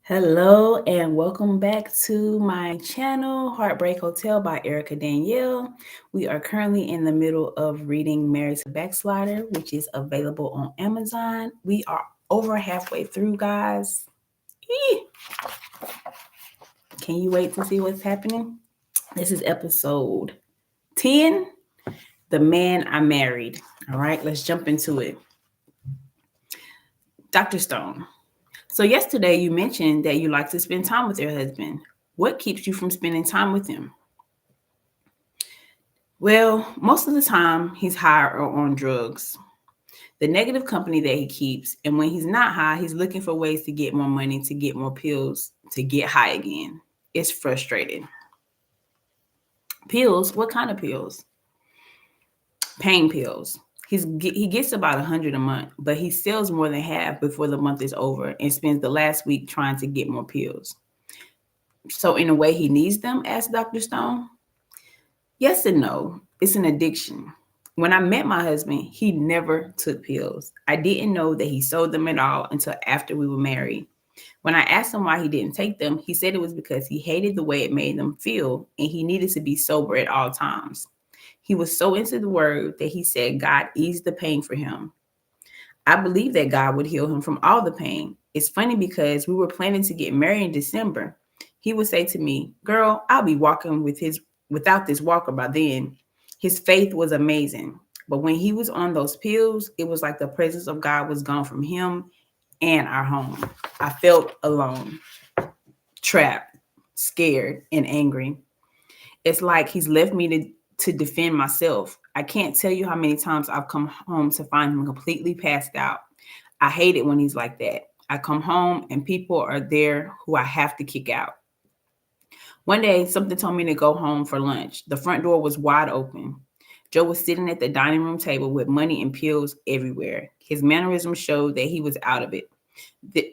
Hello and welcome back to my channel, Heartbreak Hotel by Erica Danielle. We are currently in the middle of reading Married to Backslider, which is available on Amazon. We are over halfway through, guys. Eee! Can you wait to see what's happening? This is episode 10, The Man I Married. All right, let's jump into it. Dr. Stone. So yesterday you mentioned that you like to spend time with your husband. What keeps you from spending time with him? Well, most of the time he's high or on drugs. The negative company that he keeps, and when he's not high, he's looking for ways to get more money, to get more pills, to get high again. It's frustrating. Pills? What kind of pills? Pain pills. He gets about 100 a month, but he sells more than half before the month is over and spends the last week trying to get more pills. So in a way, he needs them, asked Dr. Stone. Yes and no. It's an addiction. When I met my husband, he never took pills. I didn't know that he sold them at all until after we were married. When I asked him why he didn't take them, he said it was because he hated the way it made them feel and he needed to be sober at all times. He was so into the word that he said God eased the pain for him. I believe that God would heal him from all the pain. It's funny because we were planning to get married in December. He would say to me, "Girl, I'll be walking without this walker by then." His faith was amazing. But when he was on those pills, it was like the presence of God was gone from him and our home. I felt alone, trapped, scared, and angry. It's like he's left me to defend myself. I can't tell you how many times I've come home to find him completely passed out. I hate it when he's like that. I come home and people are there who I have to kick out. One day, something told me to go home for lunch. The front door was wide open. Joe was sitting at the dining room table with money and pills everywhere. His mannerisms showed that he was out of it.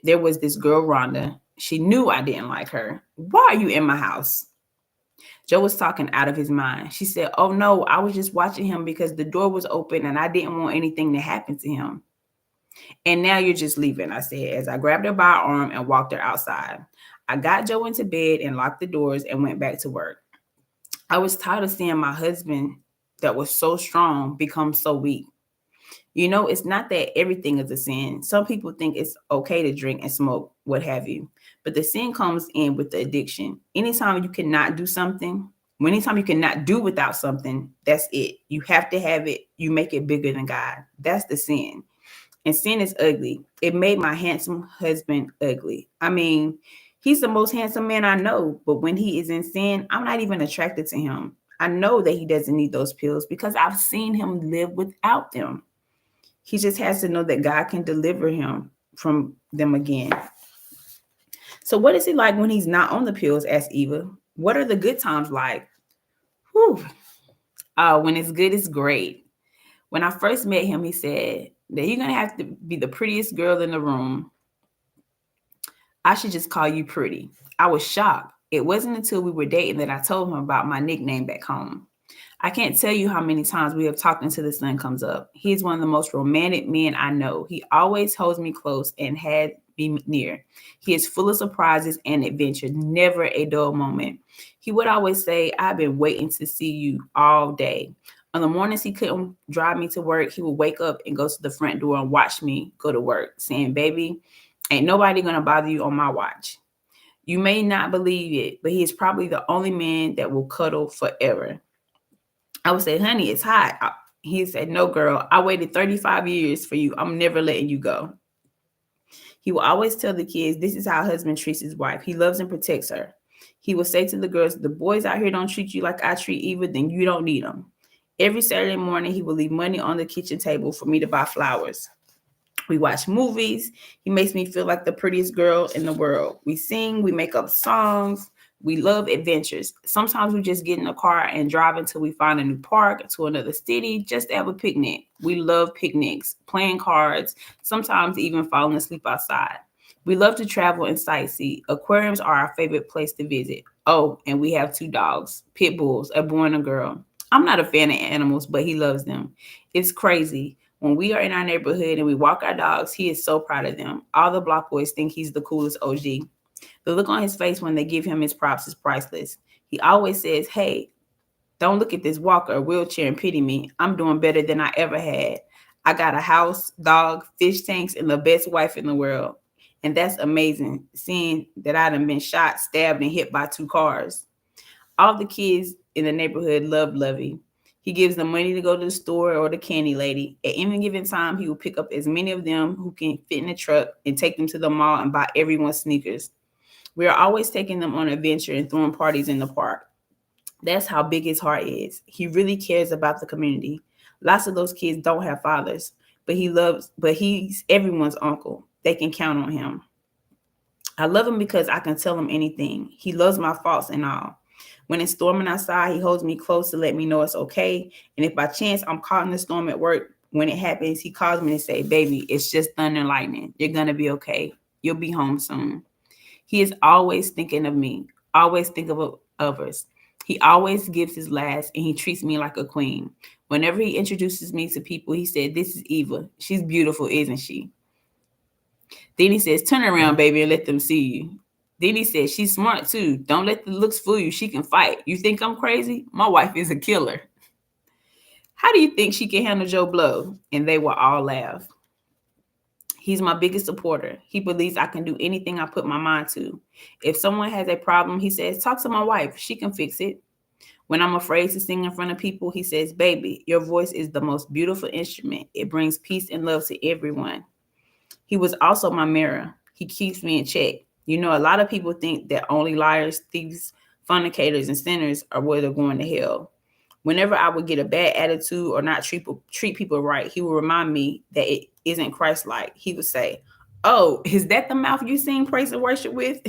There was this girl, Rhonda. She knew I didn't like her. "Why are you in my house?" Joe was talking out of his mind. She said, "Oh no, I was just watching him because the door was open and I didn't want anything to happen to him." "And now you're just leaving," I said, as I grabbed her by her arm and walked her outside. I got Joe into bed and locked the doors and went back to work. I was tired of seeing my husband that was so strong become so weak. You know, it's not that everything is a sin. Some people think it's okay to drink and smoke, what have you. But the sin comes in with the addiction. Anytime you cannot do something, anytime you cannot do without something, that's it. You have to have it. You make it bigger than God. That's the sin. And sin is ugly. It made my handsome husband ugly. I mean, he's the most handsome man I know, but when he is in sin, I'm not even attracted to him. I know that he doesn't need those pills because I've seen him live without them. He just has to know that God can deliver him from them again. So, what is he like when he's not on the pills? Asked Eva. What are the good times like? Whew. When it's good, it's great. When I first met him, he said that you're going to have to be the prettiest girl in the room. I should just call you pretty. I was shocked. It wasn't until we were dating that I told him about my nickname back home. I can't tell you how many times we have talked until the sun comes up. He is one of the most romantic men I know. He always holds me close and had me near. He is full of surprises and adventure, never a dull moment. He would always say, "I've been waiting to see you all day." On the mornings he couldn't drive me to work, he would wake up and go to the front door and watch me go to work, saying, "Baby, ain't nobody going to bother you on my watch." You may not believe it, but he is probably the only man that will cuddle forever. I would say, "Honey, it's hot." He said, "No, girl, I waited 35 years for you. I'm never letting you go." He will always tell the kids, this is how a husband treats his wife. He loves and protects her. He will say to the girls, "The boys out here don't treat you like I treat Eva, then you don't need them." Every Saturday morning, he will leave money on the kitchen table for me to buy flowers. We watch movies. He makes me feel like the prettiest girl in the world. We sing, we make up songs. We love adventures. Sometimes we just get in a car and drive until we find a new park to another city just to have a picnic. We love picnics, playing cards, sometimes even falling asleep outside. We love to travel and sightsee. Aquariums are our favorite place to visit. Oh, and we have 2 dogs, pit bulls, a boy and a girl. I'm not a fan of animals, but he loves them. It's crazy. When we are in our neighborhood and we walk our dogs, he is so proud of them. All the block boys think he's the coolest OG. The look on his face when they give him his props is priceless. He always says, "Hey, don't look at this walker or wheelchair and pity me. I'm doing better than I ever had. I got a house, dog, fish tanks, and the best wife in the world." And that's amazing, seeing that I done been shot, stabbed, and hit by 2 cars. All the kids in the neighborhood love Lovey. He gives them money to go to the store or the candy lady. At any given time, he will pick up as many of them who can fit in the truck and take them to the mall and buy everyone sneakers. We are always taking them on an adventure and throwing parties in the park. That's how big his heart is. He really cares about the community. Lots of those kids don't have fathers, but he's everyone's uncle. They can count on him. I love him because I can tell him anything. He loves my faults and all. When it's storming outside, he holds me close to let me know it's okay. And if by chance I'm caught in the storm at work, when it happens, he calls me and say, "Baby, it's just thunder and lightning. You're going to be okay. You'll be home soon." He is always thinking of me, always think of others. He always gives his last and he treats me like a queen. Whenever he introduces me to people, he said, "This is Eva. She's beautiful, isn't she?" Then he says, "Turn around, baby, and let them see you." Then he says, "She's smart too. Don't let the looks fool you. She can fight. You think I'm crazy? My wife is a killer. How do you think she can handle Joe Blow?" And they will all laugh. He's my biggest supporter. He believes I can do anything I put my mind to. If someone has a problem, he says, "Talk to my wife. She can fix it." When I'm afraid to sing in front of people, he says, "Baby, your voice is the most beautiful instrument. It brings peace and love to everyone." He was also my mirror. He keeps me in check. You know, a lot of people think that only liars, thieves, fornicators, and sinners are where they're going to hell. Whenever I would get a bad attitude or not treat people right, he would remind me that it isn't Christ-like. He would say, "Oh, is that the mouth you sing praise and worship with?"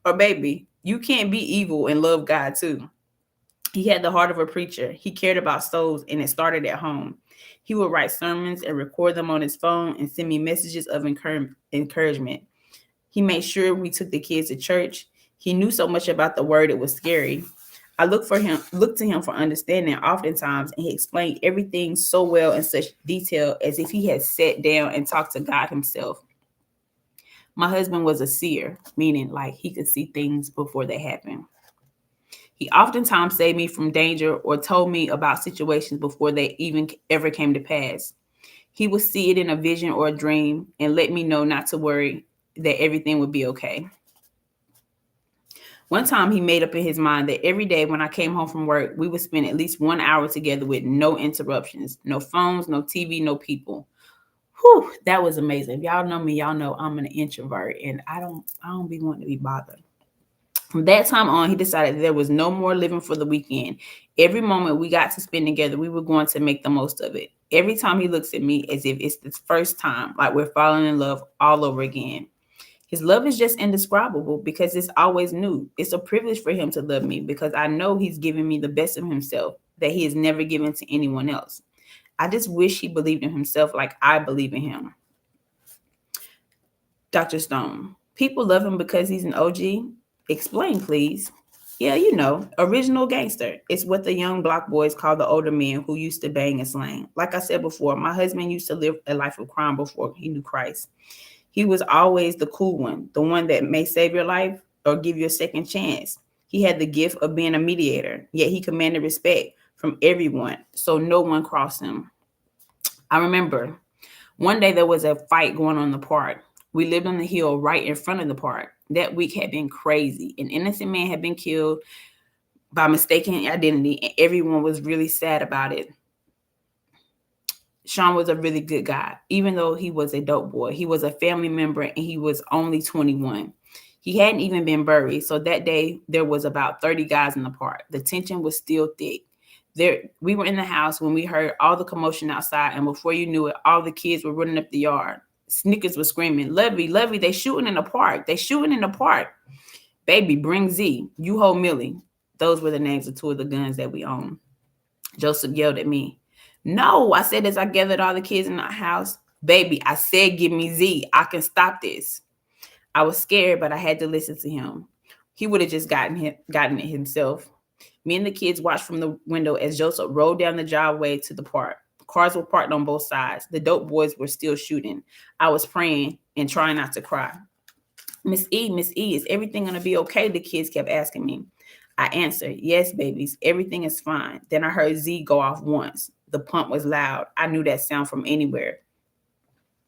Or, "Baby, you can't be evil and love God too." He had the heart of a preacher. He cared about souls, and it started at home. He would write sermons and record them on his phone and send me messages of encouragement. He made sure we took the kids to church. He knew so much about the word, it was scary. I looked to him for understanding oftentimes, and he explained everything so well in such detail as if he had sat down and talked to God himself. My husband was a seer, meaning like he could see things before they happen. He oftentimes saved me from danger or told me about situations before they even ever came to pass. He would see it in a vision or a dream and let me know not to worry, that everything would be okay. One time he made up in his mind that every day when I came home from work, we would spend at least 1 hour together with no interruptions, no phones, no TV, no people. Whew, that was amazing. If y'all know me, y'all know I'm an introvert and I don't be wanting to be bothered. From that time on, he decided there was no more living for the weekend. Every moment we got to spend together, we were going to make the most of it. Every time he looks at me as if it's the first time, like we're falling in love all over again. His love is just indescribable because it's always new. It's a privilege for him to love me because I know he's giving me the best of himself that he has never given to anyone else. I just wish he believed in himself like I believe in him. Dr. Stone. People love him because he's an OG. Explain, please. Yeah, you know, original gangster. It's what the young block boys call the older men who used to bang and slang. Like I said before, my husband used to live a life of crime before he knew Christ. He was always the cool one, the one that may save your life or give you a second chance. He had the gift of being a mediator, yet he commanded respect from everyone, so no one crossed him. I remember one day there was a fight going on in the park. We lived on the hill right in front of the park. That week had been crazy. An innocent man had been killed by mistaken identity, and everyone was really sad about it. Sean was a really good guy, even though he was a dope boy. He was a family member and he was only 21. He hadn't even been buried. So that day there was about 30 guys in the park. The tension was still thick. We were in the house when we heard all the commotion outside, and before you knew it, all the kids were running up the yard. Snickers was screaming, "Levy, Levy, they shooting in the park. They shooting in the park. Baby, bring Z. You hold Millie." Those were the names of two of the guns that we owned. Joseph yelled at me. "No," I said as I gathered all the kids in the house. "Baby, I said give me Z. I can stop this." I was scared, but I had to listen to him. He would have just gotten it himself. Me and the kids watched from the window as Joseph rode down the driveway to the park. Cars were parked on both sides. The dope boys were still shooting. I was praying and trying not to cry. Miss E, is everything gonna be okay? The kids kept asking me. I answered, yes, babies, everything is fine. Then I heard Z go off once. The pump was loud. I knew that sound from anywhere.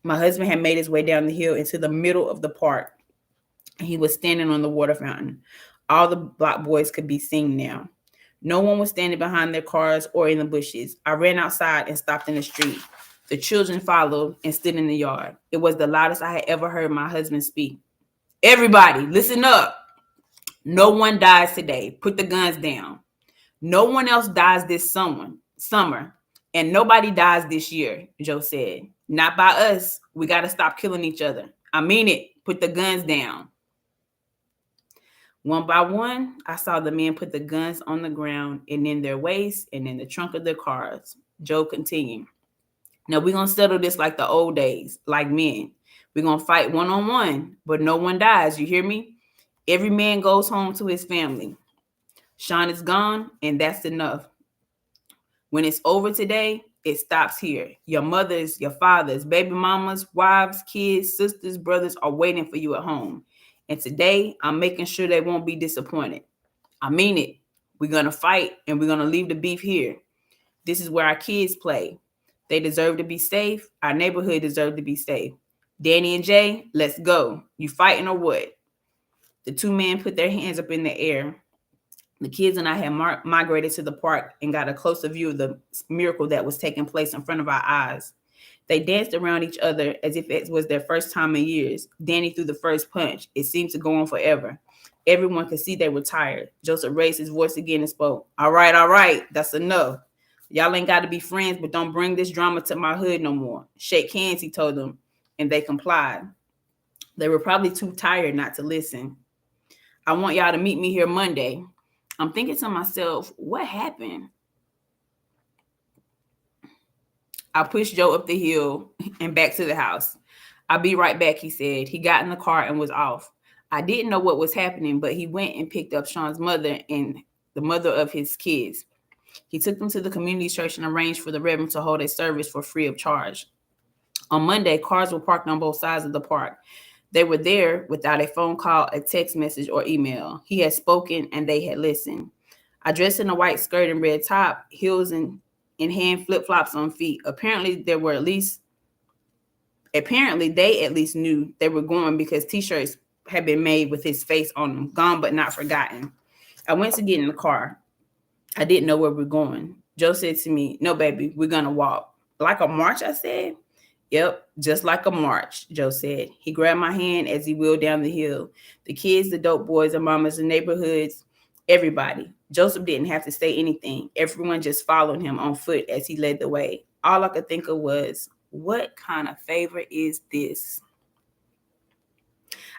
My husband had made his way down the hill into the middle of the park. He was standing on the water fountain. All the block boys could be seen now. No one was standing behind their cars or in the bushes. I ran outside and stopped in the street. The children followed and stood in the yard. It was the loudest I had ever heard my husband speak. Everybody, listen up. No one dies today. Put the guns down. No one else dies this summer, and nobody dies this year, Joe said. Not by us. We got to stop killing each other. I mean it. Put the guns down. One by one, I saw the men put the guns on the ground and in their waists and in the trunk of their cars. Joe continued. Now we're going to settle this like the old days, like men. We're going to fight one-on-one, but no one dies. You hear me? Every man goes home to his family. Sean is gone, and that's enough. When it's over today, it stops here. Your mothers, your fathers, baby mamas, wives, kids, sisters, brothers are waiting for you at home. And today, I'm making sure they won't be disappointed. I mean it. We're going to fight, and we're going to leave the beef here. This is where our kids play. They deserve to be safe. Our neighborhood deserves to be safe. Danny and Jay, let's go. You fighting or what? The two men put their hands up in the air. The kids and I had migrated to the park and got a closer view of the miracle that was taking place in front of our eyes. They danced around each other as if it was their first time in years. Danny threw the first punch. It seemed to go on forever. Everyone could see they were tired. Joseph raised his voice again and spoke. All right, that's enough. Y'all ain't got to be friends, but don't bring this drama to my hood no more. Shake hands, he told them, and they complied. They were probably too tired not to listen. I want y'all to meet me here Monday. I'm thinking to myself, what happened? I pushed Joe up the hill and back to the house. I'll be right back, he said. He got in the car and was off. I didn't know what was happening, but he went and picked up Sean's mother and the mother of his kids. He took them to the community church and arranged for the reverend to hold a service for free of charge. On Monday, cars were parked on both sides of the park. They were there without a phone call, a text message, or email. He had spoken and they had listened. I dressed in a white skirt and red top, heels in hand, flip-flops on feet. Apparently, they at least knew they were going because t-shirts had been made with his face on them, gone but not forgotten. I went to get in the car. I didn't know where we were going. Joe said to me, no, baby, we're going to walk. Like a march, I said. Yep, just like a march, Joe said. He grabbed my hand as he wheeled down the hill. The kids, the dope boys, the mamas, the neighborhoods, everybody. Joseph didn't have to say anything. Everyone just followed him on foot as he led the way. All I could think of was, what kind of favor is this?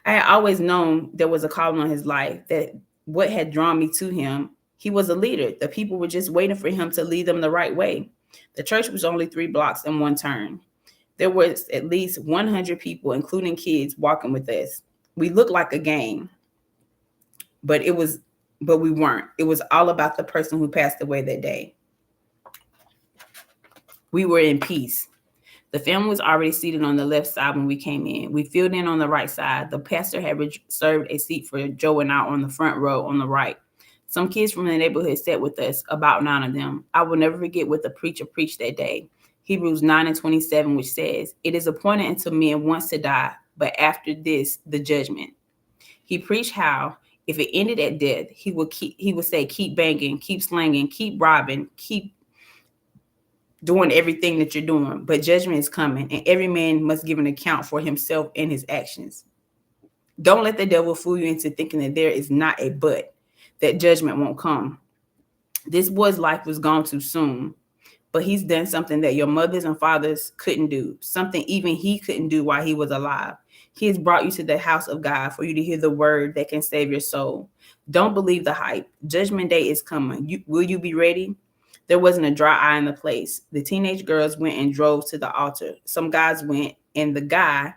I had always known there was a calling on his life, that what had drawn me to him, he was a leader. The people were just waiting for him to lead them the right way. The church was only 3 blocks and one turn. There was at least 100 people, including kids, walking with us. We looked like a gang, but we weren't. It was all about the person who passed away that day. We were in peace. The family was already seated on the left side when we came in. We filled in on the right side. The pastor had reserved a seat for Joe and I on the front row on the right. Some kids from the neighborhood sat with us, about 9 of them. I will never forget what the preacher preached that day. Hebrews 9:27, which says, it is appointed unto men once to die, but after this, the judgment. He preached how, if it ended at death, he would say, keep banging, keep slanging, keep robbing, keep doing everything that you're doing, but judgment is coming, and every man must give an account for himself and his actions. Don't let the devil fool you into thinking that there is not a but, that judgment won't come. This boy's life was gone too soon, but he's done something that your mothers and fathers couldn't do, something even he couldn't do while he was alive. He has brought you to the house of God for you to hear the word that can save your soul. Don't believe the hype. Judgment day is coming. Will you be ready? There wasn't a dry eye in the place. The teenage girls went and drove to the altar. Some guys went, and the guy,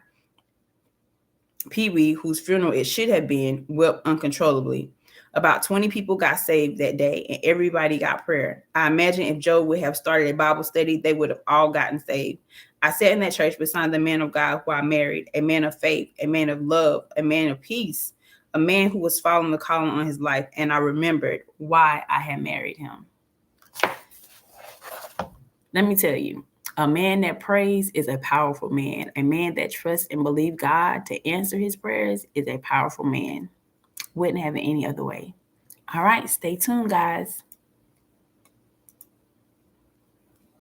Pee Wee, whose funeral it should have been, wept uncontrollably. About 20 people got saved that day, and everybody got prayer. I imagine if Joe would have started a Bible study, they would have all gotten saved. I sat in that church beside the man of God who I married, a man of faith, a man of love, a man of peace, a man who was following the calling on his life, and I remembered why I had married him. Let me tell you, a man that prays is a powerful man. A man that trusts and believes God to answer his prayers is a powerful man. Wouldn't have it any other way. All right, stay tuned, guys.